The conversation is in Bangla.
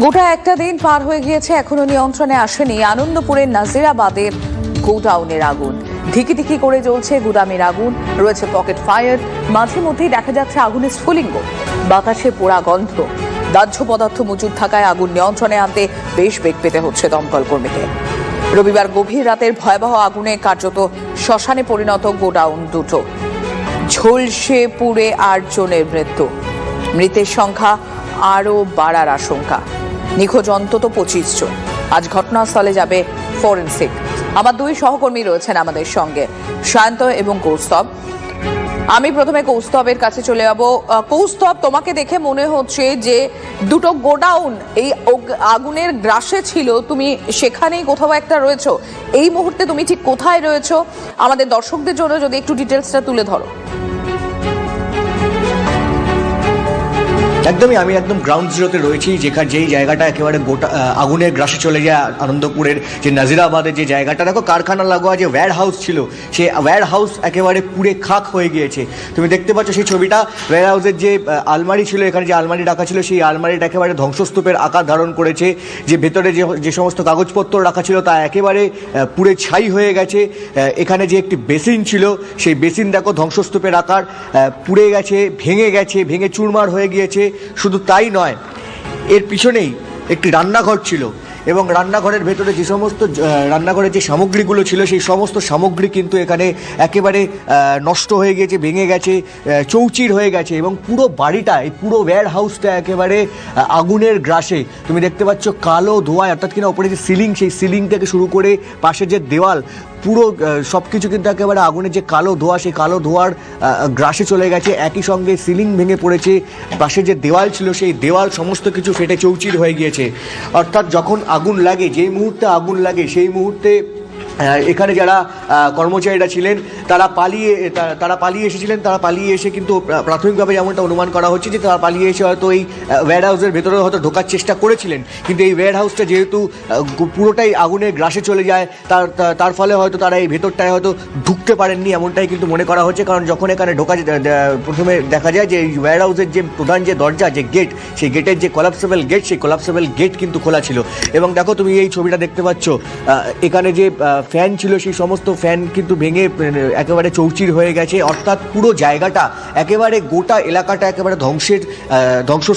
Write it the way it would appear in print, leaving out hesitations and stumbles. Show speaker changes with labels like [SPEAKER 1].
[SPEAKER 1] গোটা একটা দিন পার হয়ে গিয়েছে, এখনো নিয়ন্ত্রণে আসেনি আনন্দপুরের নাজিরাবাদের গোডাউনের আগুন। ধিকি ধিকি করে জ্বলছে গুদামের আগুন, রয়েছে পকেট ফায়ার, মাঝে মধ্যেই দেখা যাচ্ছে আগুনের স্ফুলিঙ্গ, বাতাসে পোড়া গন্ধ। দাহ্য পদার্থ মজুদ থাকায় আগুন নিয়ন্ত্রণে আনতে বেশ বেগ পেতে হচ্ছে দমকল কর্মীদের। রবিবার গভীর রাতের ভয়াবহ আগুনে কার্যত শ্মশানে পরিণত গোডাউন দুটো। ঝলসে পুড়ে 8 জনের মৃত্যু, মৃতের সংখ্যা আরও বাড়ার আশঙ্কা। নিখোঁজ অন্তত 25 জন। আজ ঘটনাস্থলে যাবে ফরেনসিক। আমার দুই সহকর্মী রয়েছেন আমাদের সঙ্গে, শান্ত এবং কৌস্তব। আমি প্রথমে কৌস্তবের কাছে চলে যাব। কৌস্তব, তোমাকে দেখে মনে হচ্ছে যে দুটো গোডাউন এই আগুনের গ্রাসে ছিল, তুমি সেখানেই কোথাও একটা রয়েছো। এই মুহূর্তে তুমি ঠিক কোথায় রয়েছো আমাদের দর্শকদের জন্য যদি একটু ডিটেলসটা তুলে ধরো।
[SPEAKER 2] একদমই, আমি একদম গ্রাউন্ড জিরোতে রয়েছি, যেই জায়গাটা একেবারে গোটা আগুনের গ্রাসে চলে যায়। আনন্দপুরের যে নাজিরাবাদের যে জায়গাটা, দেখো কারখানা লাগোয়া যে ওয়্যার হাউস ছিল, সেই ওয়্যার হাউস একেবারে পুড়ে খাক হয়ে গিয়েছে। তুমি দেখতে পাচ্ছ সেই ছবিটা। ওয়্যার হাউসের যে আলমারি ছিল, এখানে যে আলমারি রাখা ছিল, সেই আলমারিটা একেবারে ধ্বংসস্তূপের আকার ধারণ করেছে। যে ভেতরে যে সমস্ত কাগজপত্র রাখা ছিল তা একেবারে পুড়ে ছাই হয়ে গেছে। এখানে যে একটি বেসিন ছিল, সেই বেসিন দেখো ধ্বংসস্তূপের আকার, পুড়ে গেছে, ভেঙে চুরমার হয়ে গিয়েছে। শুধু তাই নয়, এর পিছনেই একটি রান্নাঘর ছিল এবং রান্নাঘরের ভেতরে যে সমস্ত রান্নাঘরের যে সামগ্রীগুলো ছিল, সেই সমস্ত সামগ্রী কিন্তু এখানে একেবারে নষ্ট হয়ে গেছে, ভেঙে গেছে, চৌচির হয়ে গেছে। এবং পুরো বাড়িটা, এই পুরো ওয়্যার হাউসটা একেবারে আগুনের গ্রাসে। তুমি দেখতে পাচ্ছ কালো ধোঁয়ায়, অর্থাৎ কিনা ওপরে যে সিলিং, সেই সিলিং থেকে শুরু করে পাশের যে দেওয়াল, পুরো সব কিছু কিন্তু একেবারে আগুনের যে কালো ধোঁয়া, সেই কালো ধোঁয়ার গ্রাসে চলে গেছে। একই সঙ্গে সিলিং ভেঙে পড়েছে, পাশে যে দেওয়াল ছিল সেই দেওয়াল সমস্ত কিছু ফেটে চৌচির হয়ে গিয়েছে। অর্থাৎ যখন আগুন লাগে, যেই মুহূর্তে আগুন লাগে, সেই মুহূর্তে এখানে যারা কর্মচারীরা ছিলেন তারা পালিয়ে এসেছিলেন। তারা পালিয়ে এসে কিন্তু প্রাথমিকভাবে যেমনটা অনুমান করা হচ্ছে যে তারা পালিয়ে এসে হয়তো এই ওয়্যার হাউসের ভেতরে হয়তো ঢোকার চেষ্টা করেছিলেন, কিন্তু এই ওয়্যার হাউসটা যেহেতু পুরোটাই আগুনের গ্রাসে চলে যায়, তার ফলে হয়তো তারা এই ভেতরটায় হয়তো ঢুকতে পারেননি, এমনটাই কিন্তু মনে করা হচ্ছে। কারণ যখন এখানে প্রথমে দেখা যায় যে এই ওয়্যার হাউসের যে প্রধান যে দরজা, যে গেট, সেই গেটের যে কলাপসেবল গেট, সেই কলাপসেবল গেট কিন্তু খোলা ছিল। এবং দেখো তুমি এই ছবিটা দেখতে পাচ্ছ, এখানে যে ফ্যান ছিল, সেই সমস্ত ফ্যান কিন্তু ভেঙে একেবারে চৌচির হয়ে গেছে। অর্থাৎ পুরো জায়গাটা, একেবারে গোটা এলাকাটা একেবারে ধ্বংস